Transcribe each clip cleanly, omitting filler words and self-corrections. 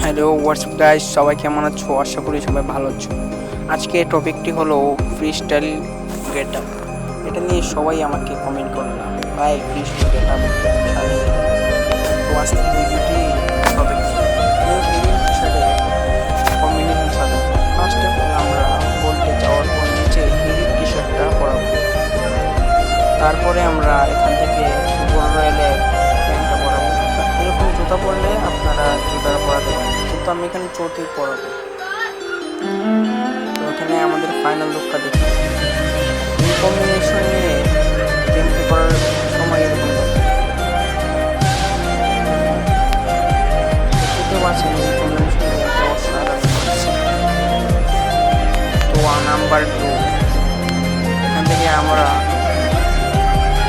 Hello WhatsApp guys, সবাই কেমন আছো? আশা করি সবাই ভালো আছো। আজকে টপিকটি হলো ফ্রি স্টাইল গেট আপ। এটা নিয়ে সবাই আমাকে কমেন্ট করলো, ভাই ফ্রি স্টাইল গেট আপ ছাড়ে। তো আজকে ভিডিওটি টপিক টি শার্টে কম্বিনেশন সাজাবো। ফার্স্ট অফ অল আমরা বলতে যাওয়ার পর নিচে হিরিক টি শার্টটা পরাবো। তারপরে আমরা এখান থেকে বড় রয়েলে প্যান্টটা পরাবো। এরকম জুতা পরলে আপনারা জুতাটা পরাতে পারেন, কিন্তু আমি এখানে চটি পরাবো। তো এখানে আমাদের ফাইনাল লুকটা দেখি। এই কম্বিনেশন নিয়ে গেমটি করার সময় এরকম দেখতে পাচ্ছেন, এই কম্বিনেশন অসাধারণ লাগছে। তো নাম্বার 2, এখান থেকে আমরা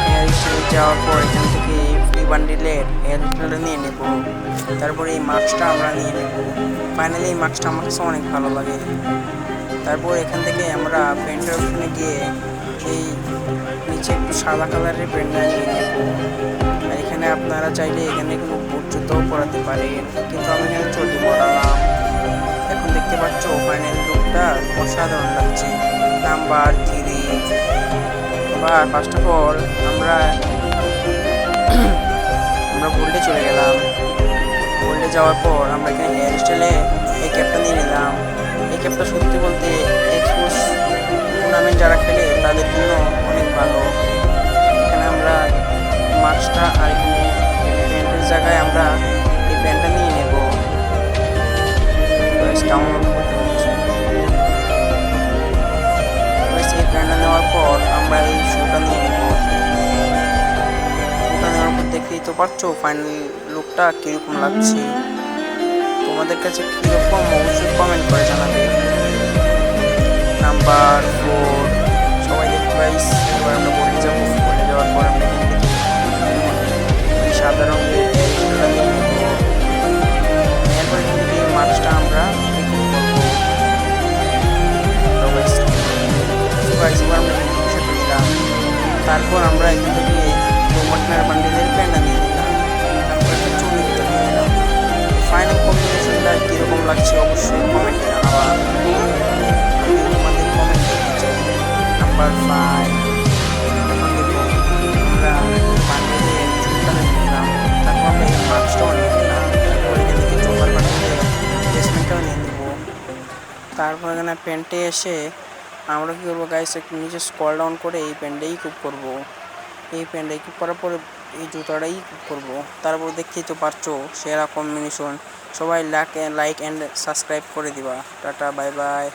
হেয়ার স্টাইলে যাওয়ার পর এখান থেকে ফ্রি বান্ডিলের হেয়ার স্টাইলটা নিয়ে নেব। তারপরে এই মাস্কটা আমরা নিয়ে নেব। ফাইনালি এই মাস্কটা আমার কাছে অনেক ভালো লাগে। তারপর এখান থেকে আমরা প্যান্টের অপশনে গিয়ে এই নিচে একটু সাদা কালারের প্যান্টটা নিয়ে নেব। আর এখানে আপনারা চাইলে এখানে কোনো বুট জুতোও পরাতে পারেন, কিন্তু আমি এখানে চটি পরালাম। এখন দেখতে পাচ্ছ ফাইনাল লুকটা অসাধারণ লাগছে। নাম্বার 3, এবার ফার্স্ট অফ অল আমরা বোল্ডে চলে গেলাম। বোল্ডে যাওয়ার পর আমরা এখানে হেয়ার স্টাইলে এই ক্যাপটা নিয়ে নিলাম। এই ক্যাপটা সত্যি বলতে এক্সপোজ টুর্নামেন্ট যারা খেলে তাদের জন্য অনেক ভালো। এখানে আমরা মাস্কটা আর এখানে প্যান্টের জায়গায় আমরা এই প্যান্টটা নিয়ে নেব। ডাউনলোড করতে হচ্ছে। এই প্যান্টটা নেওয়ার পর আমরা এই শুটা নিয়ে নেব। শুটা নেওয়ার পর দেখতেই তো পারছো ফাইনাল লুকটা কীরকম লাগছে। তোমাদের কাছে কীরকম অবশ্যই কমেন্ট করে জানাবে। নাম্বার 4, সবাই দেখতে পাইস। এবার আমরা বলে যাবো। বলে যাওয়ার পর আমরা এখান থেকে সাদা রঙের শুটা নিয়ে নেব। এরপর এখান থেকে এই মাস্কটা আমরা পিকিং করবো। তারপর আমরা এখান থেকে পার্টনার বান্ডেলের প্যান্টটা নিয়ে নিলাম। তারপর একটা চুড়ি জুতো নিয়ে নিলাম। ফাইনাল কম্বিনেশনটা কীরকম লাগছে অবশ্যই কমেন্টে জানাবা। আমি তোমাদের কমেন্ট দেখতে চাই। নাম্বার 5, এখন দেখো আমরা বান্ডেলের চুলটা নিয়ে নিলাম। তারপর আমরা এই মাস্কটাও নিয়ে নিলাম। তারপর এখান থেকে চোপার বান্ডেলের প্লেসমেন্টটাও নিয়ে নেব। তারপর এখানে প্যান্টে এসে আমরা কী করবো গাইস, একটু নিচে স্ক্রল ডাউন করে এই প্যান্টটাই কুপ করবো। এই প্যান্টটাই কুপ করার পরে এই জুতাটাই কুপ করবো। তারপর দেখতেই তো পারছো সেরা কম্বিনেশন। সবাই লাইক অ্যান্ড সাবস্ক্রাইব করে দিবা। Tata, bye bye.